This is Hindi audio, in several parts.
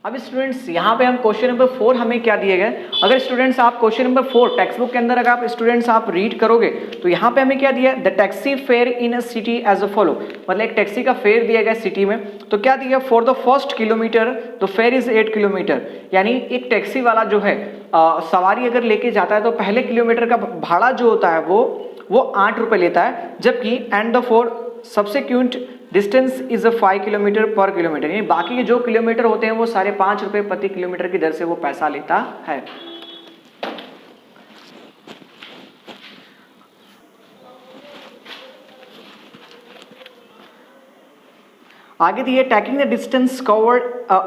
अब स्टूडेंट्स यहाँ पे हम क्वेश्चन नंबर 4 हमें क्या दिए गए, अगर स्टूडेंट्स आप क्वेश्चन नंबर 4 टेक्स्ट बुक के अंदर अगर आप स्टूडेंट्स आप रीड करोगे तो यहाँ पे हमें क्या दिया है, the taxi fare in a city as a follow, मतलब एक टैक्सी का फेयर दिया गया सिटी में। तो क्या दिया, for the first kilometre the fair is 8 kilometre, यानी एक टैक्सी वाला जो है सवारी अगर लेके जाता है तो पहले किलोमीटर का भाड़ा जो होता है वो 8 रुपये लेता है, जबकि and the for subsequent distance is 5 kilometre पर किलोमीटर, यानी बाकी के जो किलोमीटर होते हैं वो साढ़े 5 रुपये प्रति किलोमीटर की दर से वो पैसा लेता है। आगे दिए tacking the distance covered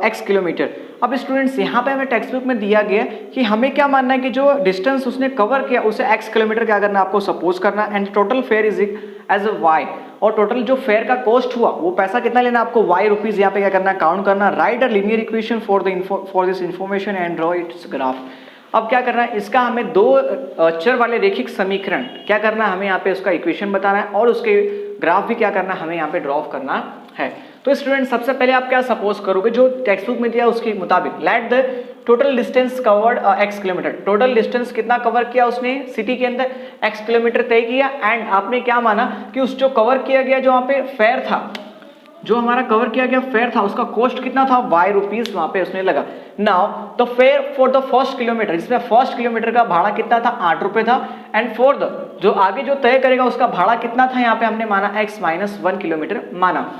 x kilometre. अब स्टूडेंट्स यहाँ पे हमें टेक्स्ट बुक में दिया गया कि हमें क्या मानना है कि जो डिस्टेंस उसने कवर किया उसे x किलोमीटर क्या करना है, आपको सपोज करना है, and total fare is as a y, और टोटल जो फेयर का कॉस्ट हुआ वो पैसा कितना लेना आपको y रुपीज, यहाँ पे क्या करना है, काउंट करना। Right a linear equation for this information and draw it's graph. अब क्या करना है, इसका हमें दो चर वाले रेखिक समीकरण क्या करना है, हमें यहाँ पे उसका इक्वेशन बताना है और उसके ग्राफ भी क्या करना है, हमें यहाँ पे ड्रॉ करना है। तो स्टूडेंट सबसे पहले आप क्या सपोज करोगे, जो टेक्स्ट बुक में दिया उसके मुताबिक let the total distance covered x kilometre, total distance कितना कवर किया उसने सिटी के अंदर, x किलोमीटर तय किया, एंड आपने क्या माना कि उस जो कवर किया गया जो वहाँ पे फेयर था, जो हमारा कवर किया गया फेयर था उसका कॉस्ट कितना था, y रुपीज वहां पे उसने लगा। Now the fair for the first kilometre, इसमें फर्स्ट किलोमीटर का भाड़ा कितना था, 8 रुपए था, एंड फॉर द जो आगे जो तय करेगा उसका भाड़ा कितना था, यहाँ पे हमने माना x माइनस 1 किलोमीटर माना।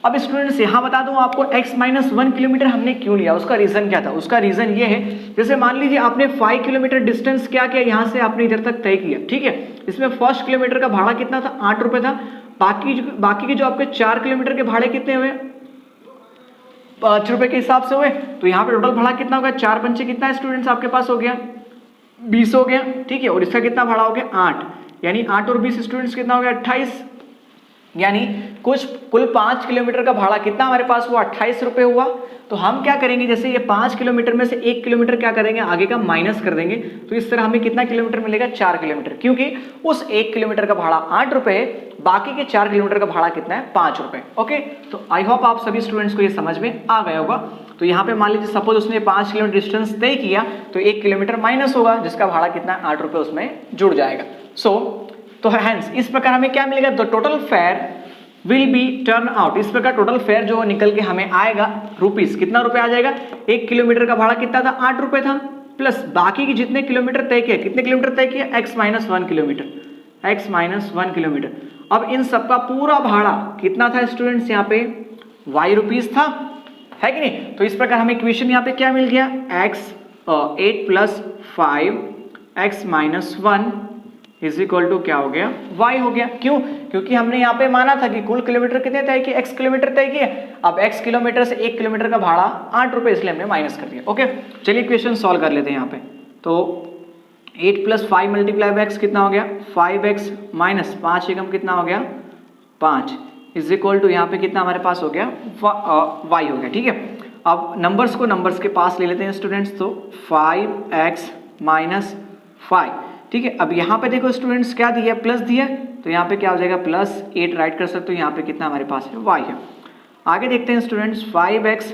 अब स्टूडेंट्स यहाँ बता दूं आपको x माइनस 1 किलोमीटर हमने क्यों लिया, उसका रीजन क्या था। उसका रीजन ये है, जैसे मान लीजिए आपने 5 किलोमीटर डिस्टेंस क्या किया, यहाँ से आपने इधर तक तय किया, ठीक है, इसमें फर्स्ट किलोमीटर का भाड़ा कितना था, 8 रुपए था, बाकी के जो आपके 4 किलोमीटर के भाड़े कितने हुए, 5 रुपए के हिसाब से हुए। तो यहाँ पे टोटल भाड़ा कितना होगा, 4 पंचे कितना है स्टूडेंट्स आपके पास हो गया, 20 हो गया, ठीक है, और इसका कितना भाड़ा हो गया, 8, यानी 8 और 20 स्टूडेंट्स कितना हो गया, 28, यानी कुल 5 किलोमीटर का भाड़ा कितना हमारे पास हुआ, 28 रुपए हुआ। तो हम क्या करेंगे, जैसे ये 5 किलोमीटर में से 1 किलोमीटर क्या करेंगे, आगे का माइनस कर देंगे, तो इस तरह हमें कितना किलोमीटर मिलेगा, 4 किलोमीटर, क्योंकि उस 1 किलोमीटर का भाड़ा 8 रुपए, बाकी के 4 किलोमीटर का भाड़ा कितना है, 5 रुपए। ओके, तो आई होप आप सभी स्टूडेंट्स को ये समझ में आ गया होगा। तो यहाँ पे मान लीजिए सपोज उसने 5 किलोमीटर डिस्टेंस तय किया तो 1 किलोमीटर माइनस होगा, जिसका भाड़ा कितना है, 8 रुपए उसमें जुड़ जाएगा। तो हैंस इस प्रकार हमें क्या मिलेगा, the total fair will be turn out, इस प्रकार टोटल फेयर जो निकल के हमें आएगा रुपीस, कितना रुपए आ जाएगा, 1 किलोमीटर का भाड़ा कितना था, 8 रुपए था, प्लस बाकी के जितने किलोमीटर तय किए, कितने किलोमीटर तय किए, x minus 1 kilometre, x minus 1 kilometre. अब इन सबका पूरा भाड़ा कितना था स्टूडेंट्स, यहाँ पे y रुपीस था, है कि नहीं। तो इस प्रकार हमें इक्वेशन यहाँ पे क्या मिल गया, 8 plus 5 x minus 1 is equal to क्या हो गया, y हो गया। क्यों, क्योंकि हमने यहाँ पे माना था कि कुल किलोमीटर कितने तय किए, x किलोमीटर तय किए, अब x किलोमीटर से 1 किलोमीटर का भाड़ा 8 रुपए, इसलिए हमने माइनस कर दिया। ओके, चलिए इक्वेशन सॉल्व कर लेते हैं यहाँ पे। तो 8 प्लस 5 मल्टीप्लाई बाय x कितना हो गया, 5x माइनस 5 एकम कितना हो गया, 5 इज इक्वल टू यहाँ पे कितना हमारे पास हो गया, y हो गया, ठीक है। अब नंबर्स को नंबर्स के पास ले लेते हैं स्टूडेंट्स, तो 5x माइनस 5, ठीक है। अब यहाँ पे देखो स्टूडेंट्स क्या दिया, प्लस दिया, तो यहाँ पे क्या हो जाएगा, प्लस 8 राइट कर सकते हो, यहाँ पे कितना हमारे पास है, y है। आगे देखते हैं स्टूडेंट्स, 5x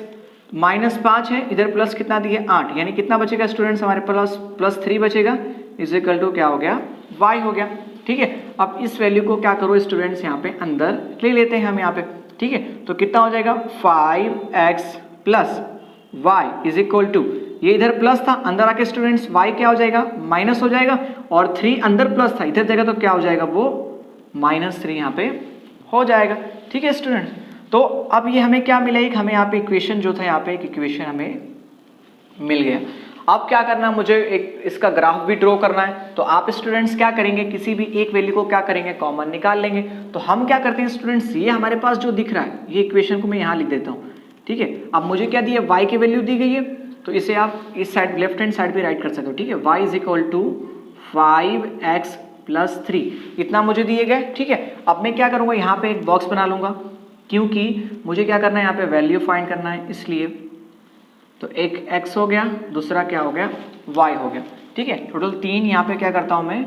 माइनस 5 है, इधर प्लस कितना दिया, 8, यानी कितना बचेगा स्टूडेंट्स हमारे पास, प्लस 3 बचेगा, इज इक्वल टू क्या हो गया, y हो गया, ठीक है। अब इस वैल्यू को क्या करो स्टूडेंट्स, यहाँ पे अंदर ले लेते हैं हम यहाँ पे, ठीक है। तो कितना हो जाएगा, 5x plus y is equal to, ये इधर प्लस था, अंदर आके स्टूडेंट्स y क्या हो जाएगा, माइनस हो जाएगा, और 3 अंदर प्लस था, इधर जाएगा तो क्या हो जाएगा, वो -3 यहाँ पे हो जाएगा, ठीक है स्टूडेंट्स। तो अब ये हमें क्या मिला, एक हमें यहाँ पे इक्वेशन जो था, यहाँ पे एक इक्वेशन हमें मिल गया। अब क्या करना है, मुझे एक इसका ग्राफ भी ड्रॉ करना है। तो आप स्टूडेंट्स क्या करेंगे, किसी भी एक वैल्यू को क्या करेंगे, कॉमन निकाल लेंगे। तो हम क्या करते हैं स्टूडेंट्स, ये हमारे पास जो दिख रहा है, ये इक्वेशन को मैं यहाँ लिख देता हूँ, ठीक है। अब मुझे क्या दिया, y की वैल्यू दी गई है, तो इसे आप इस साइड लेफ्ट हैंड साइड पे राइट कर सकते हो, ठीक है। y is equal to 5x plus 3, इतना मुझे दिए गए, ठीक है। अब मैं क्या करूँगा, यहाँ पे एक बॉक्स बना लूँगा, क्योंकि मुझे क्या करना है, यहाँ पे वैल्यू फाइंड करना है, इसलिए। तो एक x हो गया, दूसरा क्या हो गया, y हो गया, ठीक है। टोटल 3 यहाँ पे क्या करता हूँ मैं,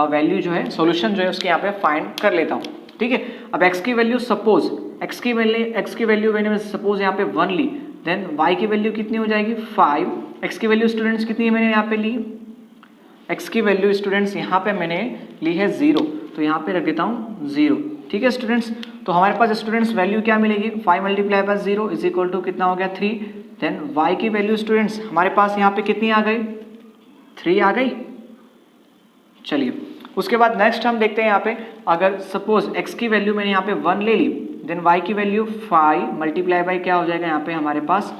वैल्यू जो है, सॉल्यूशन जो है उसके यहाँ पे फाइंड कर लेता हूँ, ठीक है। अब x की वैल्यू सपोज, x की वैल्यू मैंने सपोज यहाँ पे 1 ली, देन y की वैल्यू कितनी हो जाएगी 5, x की वैल्यू स्टूडेंट्स कितनी है मैंने यहाँ पे ली, x की वैल्यू स्टूडेंट्स यहाँ पे मैंने ली है 0, तो यहाँ पे रख देता हूँ 0। ठीक है स्टूडेंट्स, तो हमारे पास स्टूडेंट्स वैल्यू क्या मिलेगी 5 multiply by 0 is equal to कितना हो गया 3। देन y की वैल्यू स्टूडेंट्स हमारे पास यहाँ पे कितनी आ गई 3 आ गई। चलिए उसके बाद नेक्स्ट हम देखते हैं यहाँ पे, अगर सपोज x की वैल्यू मैंने यहाँ पे 1 ले ली, देन y की वैल्यू 5 मल्टीप्लाई बाय क्या हो जाएगा यहाँ पे हमारे पास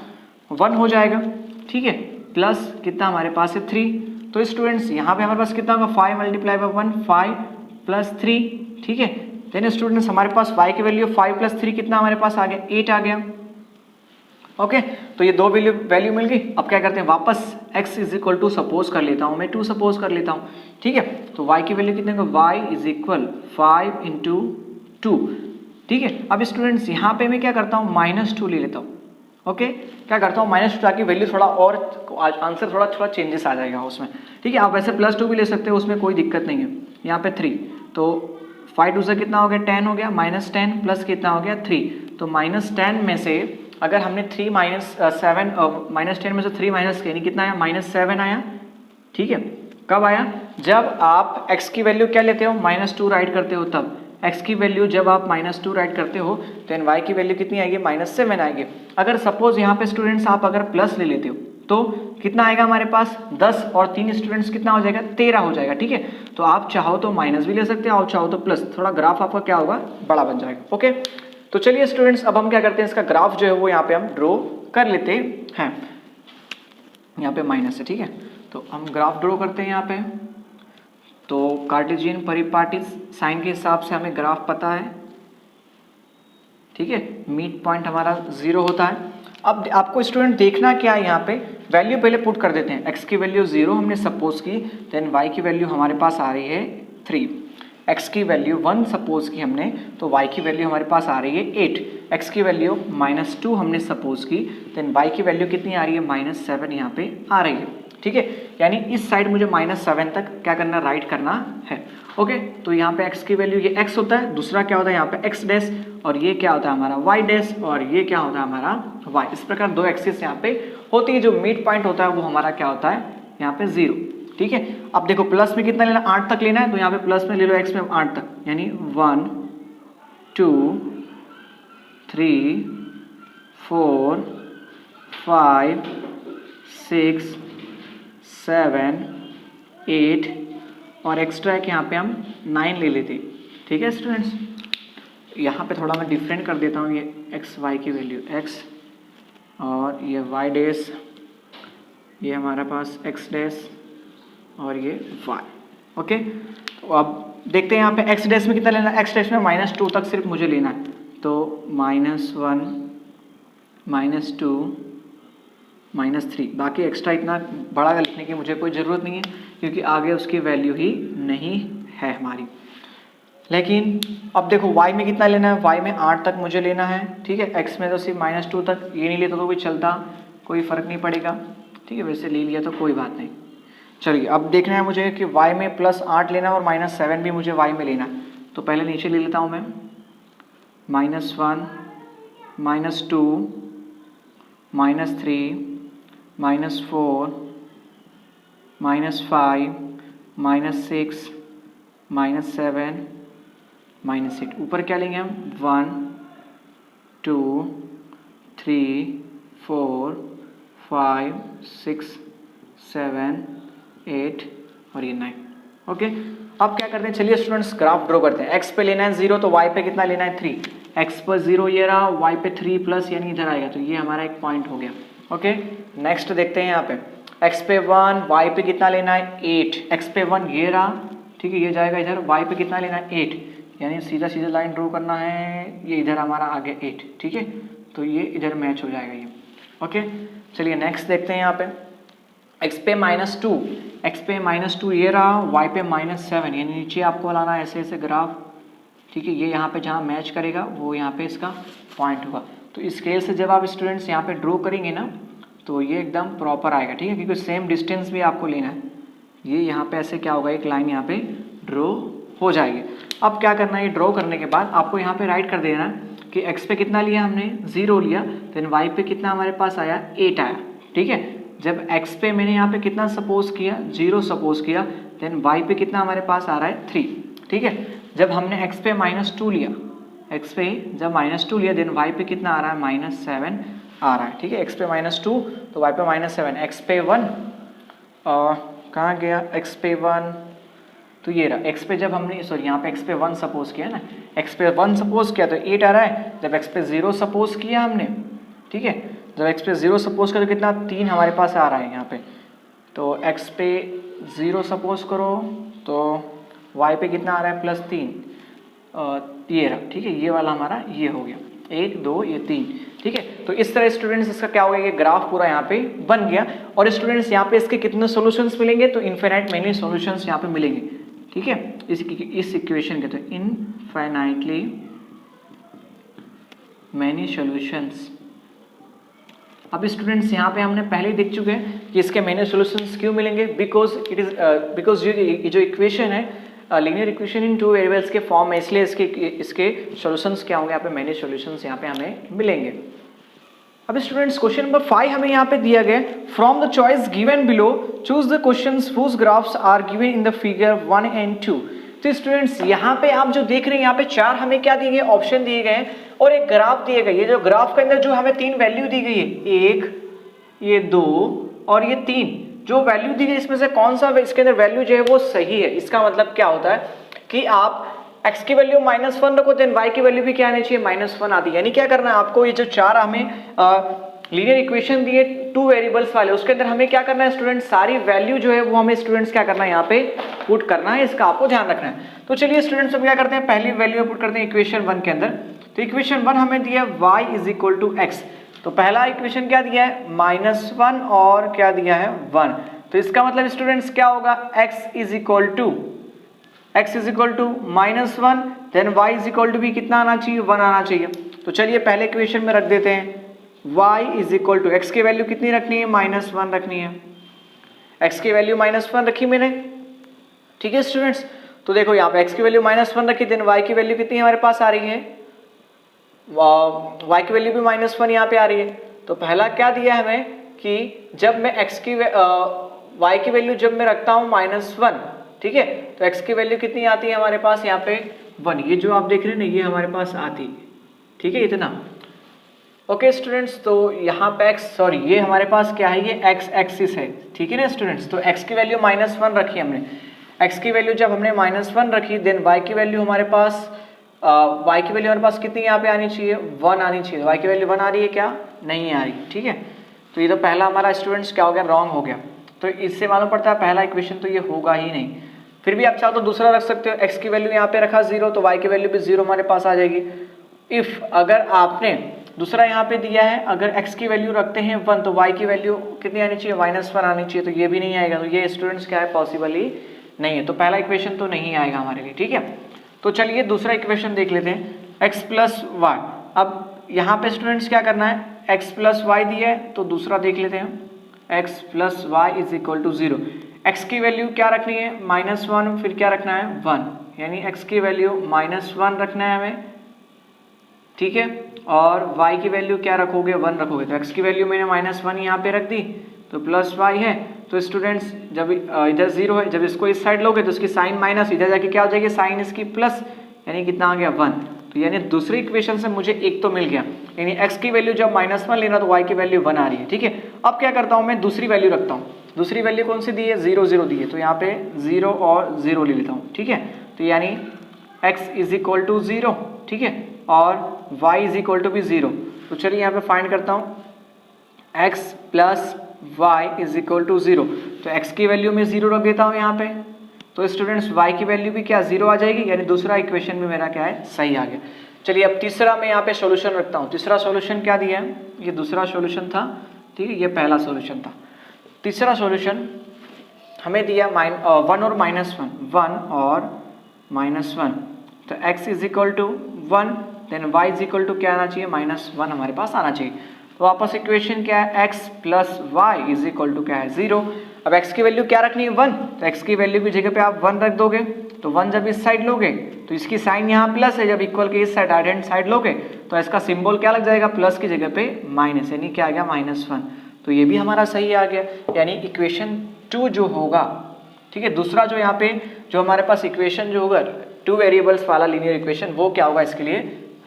1 हो जाएगा। ठीक है, प्लस कितना हमारे पास है 3, तो स्टूडेंट्स यहाँ पे हमारे पास कितना होगा 5 मल्टीप्लाई बाय 1 5 प्लस 3। ठीक है, देन स्टूडेंट्स हमारे पास y की वैल्यू 5 प्लस 3 कितना हमारे पास आ गया 8 आ गया। ओके, तो ये दो वैल्यू मिल गई। अब क्या करते हैं वापस x is equal to suppose कर लेता हूँ मैं 2 सपोज कर लेता हूँ। ठीक है, तो y की वैल्यू कितने को y इज इक्वल 5 इंटू 2। ठीक है, अब स्टूडेंट्स यहाँ पे मैं क्या करता हूँ -2 ले लेता हूँ। ओके, क्या करता हूँ -2 ताकि वैल्यू थोड़ा और आंसर थोड़ा चेंजेस आ जाएगा उसमें। ठीक है, आप वैसे +2 भी ले सकते हो, उसमें कोई दिक्कत नहीं है। यहाँ पे 3, तो 5 2 से कितना हो गया 10 हो गया, -10 प्लस कितना हो गया 3, तो -10 में से अगर हमने 3 -7 -10 में से 3 माइनस किया कितना आया -7 आया। ठीक है, कब आया जब आप x की वैल्यू क्या लेते हो -2 राइट करते हो, तब x की वैल्यू जब आप -2 राइट करते हो देन y की वैल्यू कितनी आएगी -7 आएगी। अगर सपोज यहाँ पे स्टूडेंट्स आप अगर प्लस ले लेते हो तो कितना आएगा हमारे पास 10 और 3 स्टूडेंट्स कितना हो जाएगा 13 हो जाएगा। ठीक है, तो आप चाहो तो माइनस भी ले सकते हो, आप चाहो तो प्लस, थोड़ा ग्राफ आपका क्या होगा बड़ा बन जाएगा। ओके, तो चलिए स्टूडेंट्स अब हम क्या करते हैं इसका ग्राफ जो है वो यहाँ पे हम ड्रॉ कर लेते हैं। यहाँ पे माइनस है। ठीक है, तो हम ग्राफ ड्रॉ करते हैं यहाँ पे। तो कार्टेशियन परिपाटी साइन के हिसाब से हमें ग्राफ पता है। ठीक है, मिड पॉइंट हमारा 0 होता है। अब आपको स्टूडेंट देखना क्या है, यहाँ पे वैल्यू पहले पुट कर देते हैं। x की वैल्यू 0 हमने सपोज की, देन y की वैल्यू हमारे पास आ रही है 3, x की वैल्यू 1 सपोज की हमने, तो y की वैल्यू हमारे पास आ रही है 8, x की वैल्यू -2 हमने सपोज की, देन y की वैल्यू कितनी आ रही है -7 यहाँ पे आ रही है। ठीक है, यानी इस साइड मुझे -7 तक क्या करना राइट करना है। ओके, तो यहाँ पे x की वैल्यू ये x होता है, दूसरा क्या होता है यहाँ पे x डैश, और ये क्या होता है हमारा y डैश, और ये क्या होता है हमारा y। इस प्रकार दो एक्सिस यहाँ पे होती है। जो मिड पॉइंट होता है वो हमारा क्या होता है यहाँ पे 0। ठीक है, अब देखो प्लस में कितना लेना 8 तक लेना है, तो यहाँ पे प्लस में ले लो x में 8 तक, यानी 1 2 3 4 5 6 7 8 और एक्स्ट्रा है कि यहाँ पे हम 9 ले लेते। ठीक है स्टूडेंट्स, यहाँ पे थोड़ा मैं डिफरेंट कर देता हूँ, ये एक्स वाई की वैल्यू x और ये y डैश, ये हमारा पास x डैश और ये y। ओके, तो अब देखते हैं यहाँ पे x डैश में कितना लेना है। x डैश में -2 तक सिर्फ मुझे लेना है, तो -1 -2 -3, बाकी एक्स्ट्रा इतना बड़ा लिखने की मुझे कोई ज़रूरत नहीं है क्योंकि आगे उसकी वैल्यू ही नहीं है हमारी। लेकिन अब देखो y में कितना लेना है, y में 8 तक मुझे लेना है। ठीक है, x में तो सिर्फ -2 तक, ये नहीं लेता तो भी चलता, कोई फ़र्क नहीं पड़ेगा। ठीक है, वैसे ले लिया तो कोई बात नहीं। चलिए अब देखना है मुझे कि y में +8 लेना है और -7 भी मुझे y में लेना है, तो पहले नीचे ले लेता हूँ मैं -1 -2 -3 -4 -5 -6 -7 -8। ऊपर क्या लेंगे हम 1 2 3 4 5 6 7 8 और ये 9। ओके, अब क्या करते हैं, चलिए स्टूडेंट्स ग्राफ ड्रॉ करते हैं। x पे लेना है 0, तो y पे कितना लेना है 3, x पर 0 ये रहा, y पे 3 प्लस यानी इधर आएगा, तो ये हमारा एक पॉइंट हो गया। ओके, नेक्स्ट देखते हैं यहाँ पे x पे 1, y पे कितना लेना है 8, x पे 1 ये रहा। ठीक है, ये जाएगा इधर, y पे कितना लेना है 8, यानी सीधा सीधा लाइन ड्रॉ करना है, ये इधर हमारा आ गया 8। ठीक है, तो ये इधर मैच हो जाएगा ये। ओके, चलिए नेक्स्ट देखते हैं यहाँ पे x पे -2, x पे -2 ये रहा, y पे -7, यानी नीचे आपको लाना ऐसे ऐसे ग्राफ। ठीक है, ये यहाँ पे जहाँ मैच करेगा वो यहाँ पे इसका पॉइंट होगा। तो स्केल से जब आप स्टूडेंट्स यहाँ पे ड्रॉ करेंगे ना तो ये एकदम प्रॉपर आएगा। ठीक है, क्योंकि सेम डिस्टेंस भी आपको लेना है। ये यहाँ पे ऐसे क्या होगा, एक लाइन यहाँ पे ड्रॉ हो जाएगी। अब क्या करना है, ये ड्रॉ करने के बाद आपको यहाँ पे राइट कर देना कि x पे कितना लिया हमने 0 लिया, देन y पे कितना हमारे पास आया 8 आया। ठीक है, जब x पे मैंने यहाँ पे कितना सपोज किया 0 सपोज किया, देन y पे कितना हमारे पास आ रहा है 3। ठीक है, जब हमने x पे -2 लिया, x पे जब -2 लिया देन y पे कितना आ रहा है -7 आ रहा है। ठीक है, x पे -2 तो y पे -7, x पे 1 कहाँ गया, x पे 1 तो ये रहा। x पे जब हमने सॉरी यहाँ पे x पे 1 सपोज किया ना, x पे 1 सपोज किया तो 8 आ रहा है। जब x पे 0 सपोज किया हमने, ठीक है, जब x पे 0 सपोज किया तो कितना 3 हमारे पास आ रहा है यहाँ पे। तो x पे 0 सपोज करो तो y पे कितना आ रहा है +3, ये रहा। ठीक है, ये वाला हमारा ये हो गया 1 2 ये 3। ठीक है, तो इस तरह स्टूडेंट्स इसका क्या हो गया, ये ग्राफ पूरा यहाँ पे बन गया। और स्टूडेंट्स यहाँ पे इसके कितने सॉल्यूशंस मिलेंगे, तो इनफाइनाइट मेनी सॉल्यूशंस यहाँ पे मिलेंगे। ठीक है, इस इक्वेशन के तो इनफाइनाइटली मैनी सॉल्यूशंस। अब स्टूडेंट्स यहाँ पे हमने पहले ही देख चुके हैं कि इसके मैनी सॉल्यूशंस क्यों मिलेंगे, बिकॉज ये जो इक्वेशन है लीनियर इक्वेशन इन 2 वेरिएबल्स के फॉर्म में, इसलिए इसके सॉल्यूशंस क्या होंगे, यहाँ पे मैनी सॉल्यूशंस यहाँ पे हमें मिलेंगे। अब स्टूडेंट्स क्वेश्चन नंबर 5 हमें यहाँ पे दिया गया, from the choice given below choose the questions whose graphs are given in the figure 1 and 2। तो स्टूडेंट्स यहाँ पे आप जो देख रहे हैं, यहाँ पे 4 हमें क्या दिए गए, ऑप्शन दिए गए हैं और एक ग्राफ दिए गए। ये जो ग्राफ के अंदर जो हमें 3 वैल्यू दी गई है, 1 ये 2 और ये 3 जो वैल्यू दी गई, इसमें से कौन सा इसके अंदर वैल्यू जो है वो सही है। इसका मतलब क्या होता है कि आप x की वैल्यू -1 रखो, देन y की वैल्यू भी क्या आनी चाहिए -1 आती है। यानी क्या करना है आपको, ये जो 4 हमें लीनियर इक्वेशन दिए 2 वेरिएबल्स वाले, उसके अंदर हमें क्या करना है स्टूडेंट्स, सारी वैल्यू जो है वो हमें स्टूडेंट्स क्या करना है यहाँ पे पुट करना है, इसका आपको ध्यान रखना है। तो चलिए स्टूडेंट्स हम क्या करते हैं, पहली वैल्यू पुट करते हैं इक्वेशन 1 के अंदर। तो इक्वेशन 1 हमें दिया y = x। तो पहला इक्वेशन क्या दिया है -1 और क्या दिया है 1। तो इसका मतलब स्टूडेंट्स क्या होगा, x = -1 देन y = भी कितना आना चाहिए 1 आना चाहिए। तो चलिए पहले इक्वेशन में रख देते हैं y = x की वैल्यू कितनी रखनी है -1 रखनी है, x की वैल्यू -1 रखी मैंने। ठीक है स्टूडेंट्स, तो देखो यहाँ पे x की वैल्यू -1 रखी, देन y की वैल्यू कितनी हमारे पास आ रही है, y की वैल्यू भी -1 यहाँ पे आ रही है। तो पहला क्या दिया हमें कि जब मैं y की वैल्यू जब मैं रखता हूँ -1, ठीक है, तो x की वैल्यू कितनी आती है हमारे पास यहाँ पे 1। ये जो आप देख रहे हैं ना, ये हमारे पास आती है। ठीक है, इतना ओके स्टूडेंट्स। तो यहाँ पे ये हमारे पास क्या है, ये x एक्सिस है। ठीक है ना स्टूडेंट्स, तो x की वैल्यू -1 रखी हमने। x की वैल्यू जब हमने -1 रखी, देन y की वैल्यू हमारे पास कितनी यहाँ पे आनी चाहिए 1 आनी चाहिए। y की वैल्यू 1 आ रही है क्या, नहीं आ रही। ठीक है, तो ये तो पहला हमारा स्टूडेंट्स क्या हो गया, रॉन्ग हो गया। तो इससे मालूम पड़ता है पहला इक्वेशन तो ये होगा ही नहीं। फिर भी आप चाहो तो दूसरा रख सकते हो, x की वैल्यू यहाँ पे रखा 0 तो y की वैल्यू भी 0 हमारे पास आ जाएगी। इफ अगर आपने दूसरा यहाँ पे दिया है, अगर x की वैल्यू रखते हैं 1 तो y की वैल्यू कितनी आनी चाहिए -1 आनी चाहिए, तो ये भी नहीं आएगा। तो ये स्टूडेंट्स क्या है, पॉसिबल ही नहीं है। तो पहला इक्वेशन तो नहीं आएगा हमारे लिए। ठीक है, तो चलिए दूसरा इक्वेशन देख लेते हैं, x + y। अब यहाँ पे स्टूडेंट्स क्या करना है, x + y दिया है तो दूसरा देख लेते हैं, x + y = 0। x की वैल्यू क्या रखनी है -1, फिर क्या रखना है 1, यानी x की वैल्यू -1 रखना है हमें। ठीक है, और y की वैल्यू क्या रखोगे 1 रखोगे। तो x की वैल्यू मैंने -1 यहाँ पे रख दी, तो +y है। तो स्टूडेंट्स जब इधर 0 है, जब इसको इस साइड लोगे तो इसकी साइन माइनस, इधर जाके क्या हो जाएगी साइन इसकी प्लस, यानी कितना आ गया 1। तो यानी दूसरे इक्वेशन से मुझे एक तो मिल गया, यानी x की वैल्यू जब -1 लेना तो y की वैल्यू 1 आ रही है। ठीक है, अब क्या करता हूँ मैं, दूसरी वैल्यू रखता हूँ। दूसरी वैल्यू कौन सी दी है, 0 0 दी है, तो यहाँ पे 0 और 0 ले लेता हूँ। ठीक है, तो यानी x = 0, ठीक है, और y = भी 0। तो चलिए यहाँ पे फाइंड करता हूँ, x + y = 0। तो x की वैल्यू में 0 रख देता हूँ यहाँ पे, तो स्टूडेंट्स y की वैल्यू भी क्या 0 आ जाएगी, यानी दूसरा इक्वेशन भी मेरा क्या है, सही आ गया। चलिए अब तीसरा मैं यहाँ पे सॉल्यूशन रखता हूँ। तीसरा सॉल्यूशन क्या दिया है, ये दूसरा सॉल्यूशन था। ठीक है, ये पहला सॉल्यूशन था। तीसरा सॉल्यूशन हमें दिया 1 और -1 और -1। तो x = 1 देन y = क्या आना चाहिए, -1 हमारे पास आना चाहिए। तो वापस इक्वेशन क्या है, x + y = क्या है 0। अब x की वैल्यू क्या रखनी है 1, तो x की वैल्यू की जगह पे आप 1 रख दोगे, तो 1 जब इस साइड लोगे तो इसकी साइन यहाँ प्लस है, जब इक्वल के इस साइड राइट हैंड साइड लोगे तो इसका सिंबल क्या लग जाएगा, प्लस की जगह पे माइनस, यानी क्या आ गया -1। तो ये भी हमारा सही आ गया, यानी इक्वेशन 2 जो होगा, ठीक है, दूसरा जो यहाँ पे जो हमारे पास इक्वेशन जो होगा 2 वेरिएबल्स वाला लीनियर इक्वेशन, वो क्या होगा इसके लिए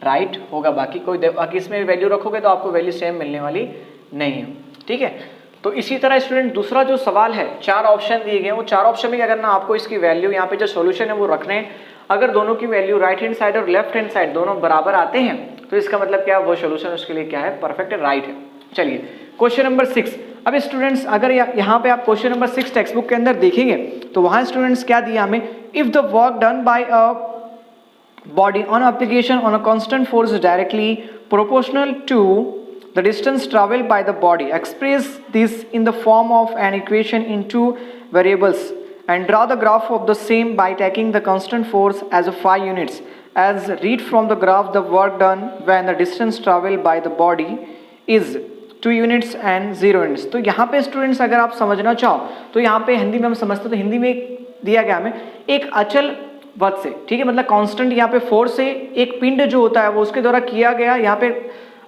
राइट होगा। बाकी इसमें वैल्यू रखोगे तो आपको वैल्यू सेम मिलने वाली नहीं है, ठीक है। तो इसी तरह स्टूडेंट दूसरा जो सवाल है, 4 ऑप्शन दिए गए, वो 4 ऑप्शन में क्या करना, आपको इसकी वैल्यू यहाँ पे जो सॉल्यूशन है वो रखने हैं। अगर दोनों की वैल्यू राइट हैंड साइड और लेफ्ट हैंड साइड दोनों बराबर आते हैं तो इसका मतलब क्या है, वो सॉल्यूशन उसके लिए क्या है, परफेक्ट है, राइट है। चलिए क्वेश्चन नंबर 6। अब स्टूडेंट्स अगर यहाँ पे आप क्वेश्चन नंबर 6 टेक्स्ट बुक के अंदर देखेंगे तो वहां स्टूडेंट्स क्या दिया हमें, if the work done by a body on application on a constant force is directly proportional to the distance traveled by the body. Express this in the form of an equation in 2 variables and draw the graph of the same by taking the constant force as 5 units. As read from the graph the work done when the distance traveled by the body is 2 units and 0 units. तो यहाँ पे स्टूडेंट्स अगर आप समझना चाहो तो यहाँ पे हिंदी में हम समझते, तो हिंदी में दिया गया हमें एक अचल वत से, ठीक है, मतलब कांस्टेंट यहाँ पे फोर्स से एक पिंड जो होता है वो उसके द्वारा किया गया, यहाँ पे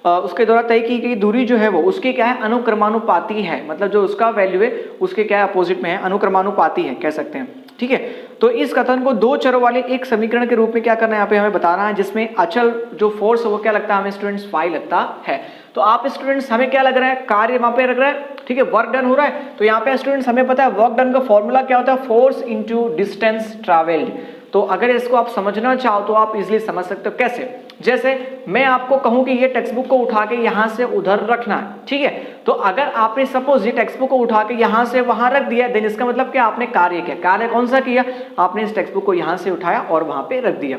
उसके द्वारा तय की गई दूरी जो है वो उसके क्या है, अनुक्रमानुपाती है, मतलब जो उसका वैल्यू है उसके क्या है, अपोजिट में है, अनुक्रमानुपाती है कह सकते हैं, ठीक है। तो इस कथन को 2 चरों वाले एक समीकरण के रूप में क्या करना है, यहाँ पे हमें बताना है, जिसमें अचल जो फोर्स है वो क्या लगता है हमें स्टूडेंट्स फाई लगता है। तो आप स्टूडेंट्स हमें क्या लग रहा है, कार्य वहां पे लग रहा है, ठीक है, वर्क डन हो रहा है, तो यहाँ पे स्टूडेंट्स हमें पता है वर्क डन का फॉर्मूला क्या होता है, फोर्स इंटू डिस्टेंस ट्रैवल्ड। तो अगर इसको आप समझना चाहो तो आप इजीली समझ सकते हो, कैसे, जैसे मैं आपको कहूं कि ये टेक्स्ट बुक को उठा के यहां से उधर रखना है, ठीक है, तो अगर आपने सपोज ये टेक्स्ट बुक को उठा के यहां से वहां रख दिया, देन इसका मतलब क्या, आपने कार्य किया। कार्य कौन सा किया, आपने इस टेक्स्ट बुक को यहां से उठाया और वहां पे रख दिया,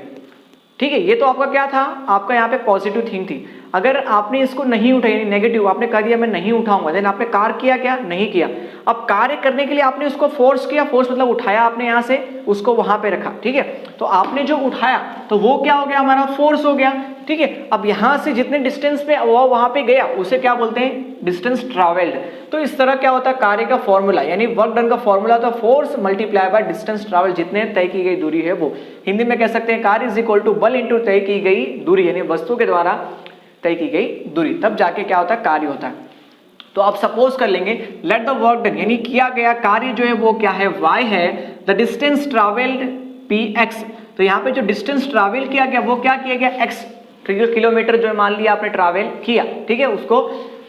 ठीक है। ये तो आपका क्या था, आपका यहाँ पे पॉजिटिव थिंग थी। अगर आपने इसको नहीं उठाई, यानी नेगेटिव, आपने कह दिया मैं नहीं उठाऊंगा, देन आपने कार्य किया क्या, नहीं किया। अब कार्य करने के लिए आपने उसको फोर्स किया, फोर्स मतलब उठाया आपने यहाँ से, उसको वहां पे रखा, ठीक है। तो आपने जो उठाया तो वो क्या हो गया, हमारा फोर्स हो गया, ठीक है। अब यहाँ से जितने डिस्टेंस पे वो वहां पे गया उसे क्या बोलते हैं, डिस्टेंस ट्रैवल्ड। तो इस तरह क्या होता है, कार्य का फॉर्मूला यानी वर्क डन का फॉर्मूला होता है force multiply by distance travel, जितने तय की गई दूरी है वो। हिंदी में कह सकते हैं कार्य इज इक्वल टू बल इंटू तय की गई दूरी, यानी वस्तु के द्वारा तय की गई दूरी, तब जाके क्या होता है, कार्य होता है। तो आप सपोज कर लेंगे लेट द वर्क डन, यानी किया गया कार्य जो है वो क्या है, y है, द डिस्टेंस ट्रैवल्ड px। तो यहाँ पे जो डिस्टेंस ट्रैवल किया गया वो क्या किया गया, x किलोमीटर जो मान लिया आपने ट्रैवल किया, ठीक है, उसको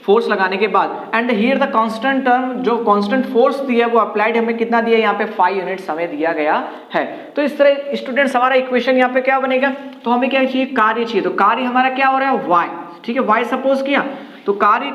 फोर्स लगाने के बाद। And here the constant term, जो कांस्टेंट फोर्स दिया है वो अप्लाइड हमें कितना दिया, यहाँ पे 5 यूनिट्स हमें दिया गया है। तो इस तरह स्टूडेंट्स हमारा इक्वेशन यहाँ पे क्या बनेगा, तो हमें क्या चाहिए, कार्य चाहिए। तो कार्य हमारा क्या हो रहा है, y, ठीक है, y सपोज किया तो कार्य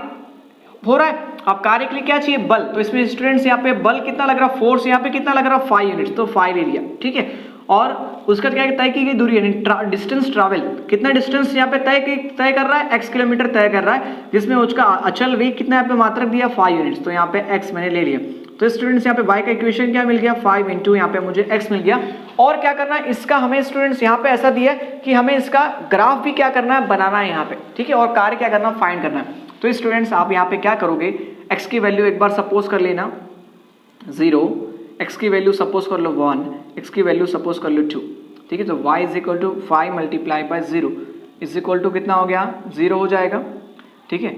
हो रहा है। अब कार्य के लिए क्या चाहिए, बल। तो इसमें स्टूडेंट्स यहाँ पे बल कितना लग रहा है, फोर्स यहाँ पे कितना लग रहा है, 5 यूनिट्स, तो 5 ले लिया, ठीक है। और उसका क्या तय की गई दूरी यानी डिस्टेंस ट्रैवल, कितना डिस्टेंस यहाँ पे तय कर रहा है, x किलोमीटर तय कर रहा है, जिसमें उसका अचल वेग कितना यहाँ पे मात्रक दिया 5 यूनिट्स, तो यहाँ पे x मैंने ले लिया। तो स्टूडेंट्स यहाँ पे y का इक्वेशन क्या मिल गया, 5 इंटू यहाँ पे मुझे x मिल गया। और क्या करना है, इसका हमें स्टूडेंट्स यहाँ पे ऐसा दिया है कि हमें इसका ग्राफ भी क्या करना है, बनाना है यहाँ पे, ठीक है, और कार्य क्या करना है, फाइंड करना है। तो स्टूडेंट्स आप यहाँ पे क्या करोगे, x की वैल्यू एक बार सपोज कर लेना 0, x की वैल्यू सपोज कर लो 1, x की वैल्यू सपोज कर लो 2, ठीक है। तो y is equal to 5 multiply by 0 is equal to कितना हो गया, 0 हो जाएगा, ठीक है।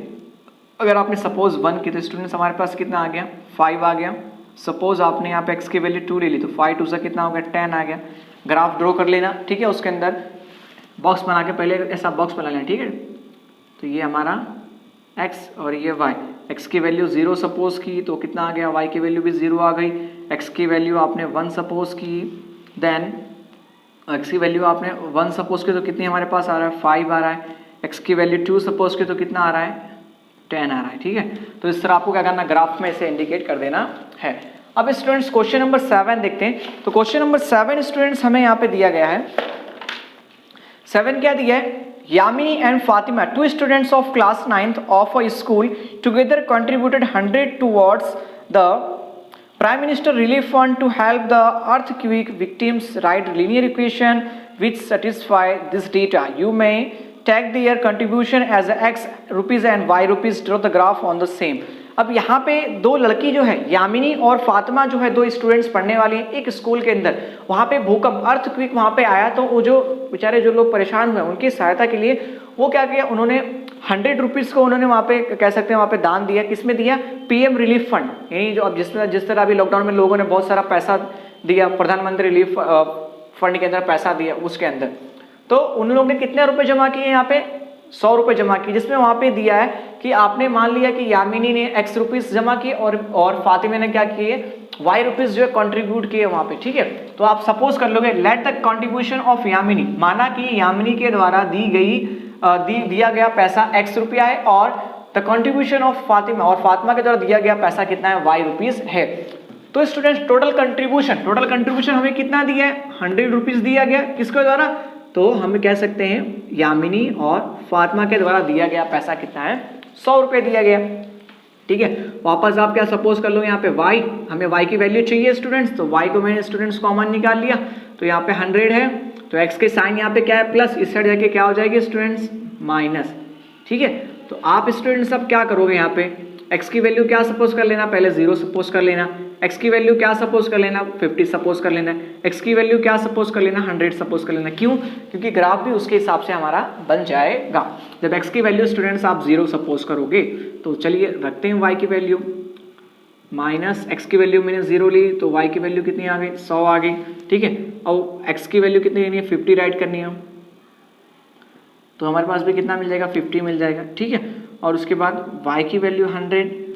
अगर आपने सपोज 1 की तो स्टूडेंट्स हमारे पास कितना आ गया, 5 आ गया। सपोज आपने यहाँ पे x की वैल्यू 2 ले ली तो 5 2 से कितना हो गया, 10 आ गया। ग्राफ ड्रॉ कर लेना, ठीक है, उसके अंदर बॉक्स बना के पहले ऐसा बॉक्स बना लेना, ठीक है। तो ये हमारा x और ये y, x की वैल्यू 0 सपोज की तो कितना आ गया, y की वैल्यू भी 0 आ गई। x की वैल्यू आपने 1 सपोज की, देन x की वैल्यू आपने 1 सपोज की तो कितनी हमारे पास आ रहा है, 5 आ रहा है। x की वैल्यू 2 सपोज की तो कितना आ रहा है, 10 आ रहा है, ठीक है। तो इस तरह आपको क्या करना, ग्राफ में इसे इंडिकेट कर देना है। अब स्टूडेंट्स क्वेश्चन नंबर 7 देखते हैं। तो क्वेश्चन नंबर 7 स्टूडेंट्स हमें यहाँ पे दिया गया है, 7 क्या दिया है, Yamini and Fatima, 2 students of class 9th of a school, together contributed 100 towards the Prime Minister Relief Fund to help the earthquake victims. Write linear equation which satisfy this data. You may tag their contribution as x rupees and y rupees, draw the graph on the same. अब यहाँ पे दो लड़की जो है यामिनी और फातिमा जो है, दो स्टूडेंट्स पढ़ने वाली हैं एक स्कूल के अंदर। वहाँ पे भूकंप अर्थक्वेक वहाँ पे आया, तो वो जो बेचारे जो लोग परेशान हुए उनकी सहायता के लिए वो क्या किया, उन्होंने 100 रुपीज़ को उन्होंने वहाँ पे कह सकते हैं वहाँ पे दान दिया। किसमें दिया? पीएम रिलीफ फंड, यानी जो अब जिस तरह अभी लॉकडाउन में लोगों ने बहुत सारा पैसा दिया, प्रधानमंत्री रिलीफ फंड के अंदर पैसा दिया उसके अंदर। तो उन लोगों ने कितने रुपए जमा किए यहाँ पे? 100 रुपये जमा किए, जिसमें वहाँ पे दिया है कि आपने मान लिया कि यामिनी ने x रुपीज़ जमा किए और फातिमा ने क्या किए, y रुपीज़ जो है कंट्रीब्यूट किए वहाँ पे, ठीक है। तो आप सपोज कर लोगे let the contribution of Yamini, माना कि यामिनी के द्वारा दिया गया पैसा x रुपया है और द कंट्रीब्यूशन ऑफ फातिमा, और फातिमा के द्वारा दिया गया पैसा कितना है? y रुपीज़ है। तो स्टूडेंट्स टोटल कंट्रीब्यूशन हमें कितना दिया है? 100 रुपीज़ दिया गया। किसके द्वारा? तो हम कह सकते हैं यामिनी और फातिमा के द्वारा दिया गया पैसा कितना है? 100 रुपये दिया गया, ठीक है। वापस आप क्या सपोज कर लो, यहाँ पे y, हमें y की वैल्यू चाहिए स्टूडेंट्स, तो y को मैंने स्टूडेंट्स कॉमन निकाल लिया, तो यहाँ पे 100 है, तो x के साइन यहाँ पे क्या है? प्लस, इस साइड जाके क्या हो जाएगी स्टूडेंट्स? माइनस, ठीक है। तो आप स्टूडेंट्स अब क्या करोगे, यहाँ पे x की वैल्यू क्या सपोज कर लेना? पहले 0 सपोज कर लेना। x की वैल्यू क्या सपोज कर लेना? 50 सपोज कर लेना। x की वैल्यू क्या सपोज कर लेना? 100 सपोज कर लेना। क्यों? क्योंकि ग्राफ भी उसके हिसाब से हमारा बन जाएगा। जब x की वैल्यू स्टूडेंट्स आप 0 सपोज करोगे, तो चलिए रखते हैं y की वैल्यू, माइनस x की वैल्यू मैंने 0 ली, तो y की वैल्यू कितनी आ गई? 100 आ गई, ठीक है। और x की वैल्यू कितनी लेनी है? 50 राइट करनी है, तो हमारे पास भी कितना मिल जाएगा? 50 मिल जाएगा, ठीक है। और उसके बाद y की वैल्यू 100,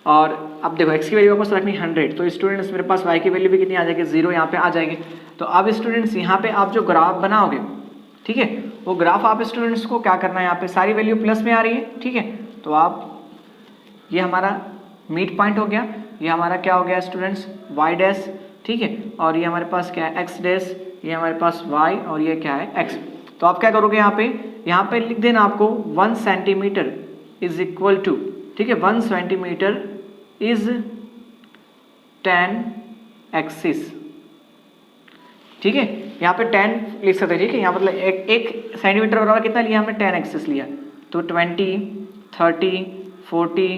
और अब देखो x की वैल्यू वापस रखनी 100, तो स्टूडेंट्स मेरे पास y की वैल्यू भी कितनी आ जाएगी? 0 यहाँ पे आ जाएगी। तो अब स्टूडेंट्स यहाँ पे आप जो ग्राफ बनाओगे, ठीक है, वो ग्राफ आप स्टूडेंट्स को क्या करना है, यहाँ पे सारी वैल्यू प्लस में आ रही है, ठीक है। तो आप, ये हमारा मिड पॉइंट हो गया, ये हमारा क्या हो गया स्टूडेंट्स? y डैश, ठीक है। और ये हमारे पास क्या है? x डैश, ये हमारे पास y, और ये क्या है? x। तो आप क्या करोगे, यहाँ पे लिख देना आपको 1 सेंटीमीटर इज इक्वल टू, ठीक है, 1 सेंटीमीटर इज 10 एक्सिस, ठीक है। यहाँ पे 10 लिख सकते हैं, ठीक है। यहाँ मतलब एक सेंटीमीटर बराबर कितना लिया हमने? 10 एक्सिस लिया, तो 20, 30, 40,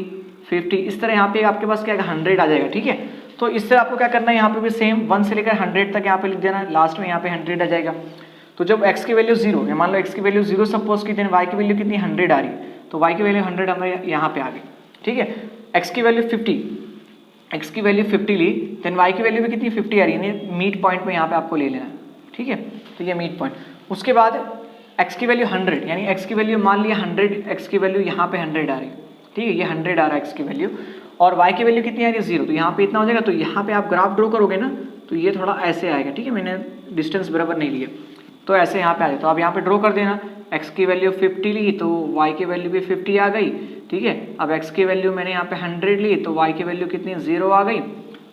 50, इस तरह यहाँ पे आपके पास क्या 100 आ जाएगा, ठीक है। तो इस तरह आपको क्या करना है, यहाँ पे भी सेम 1 से लेकर 100 तक यहाँ पे लिख देना, लास्ट में यहाँ पे 100 आ जाएगा। तो जब x की वैल्यू 0 है, मान लो x की वैल्यू 0 सपोज की, देन y की वैल्यू कितनी? 100 आ रही है, तो y की वैल्यू 100 हमें यहाँ पे आ गई, ठीक है। x की वैल्यू 50 ली, देन y की वैल्यू भी कितनी? 50 आ रही है, मीट पॉइंट में यहाँ पे आपको ले लेना, ठीक है। तो ये मीट पॉइंट, उसके बाद x की वैल्यू 100, यानी x की वैल्यू मान लिया 100, x की वैल्यू यहाँ पे 100 आ रही है, ठीक है, ये 100 आ रहा है x की वैल्यू, और y की वैल्यू कितनी आ रही है? 0, तो यहाँ पे इतना हो जाएगा। तो यहाँ पे आप ग्राफ ड्रॉ करोगे ना, तो ये थोड़ा ऐसे आएगा, ठीक है, मैंने डिस्टेंस बराबर नहीं लिया, तो ऐसे यहाँ पे आ जाए। तो आप यहाँ पे ड्रॉ कर देना, x की वैल्यू 50 ली, तो y की वैल्यू भी 50 आ गई, ठीक है। अब x की वैल्यू मैंने यहाँ पे 100 ली, तो y की वैल्यू कितनी? 0 आ गई।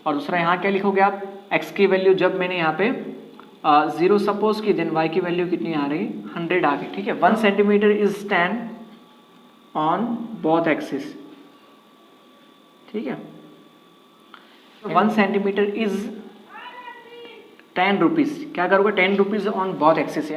और दूसरा यहाँ क्या लिखोगे आप? x की वैल्यू जब मैंने यहाँ पे 0 सपोज की, देन y की वैल्यू कितनी आ रही? 100 आ गई, ठीक है। 1 centimetre is 10 on both axis, ठीक है। 1 सेंटीमीटर इज 10 रुपीज़, क्या करोगे? 10 रुपीज़ ऑन बोथ एक्सिस,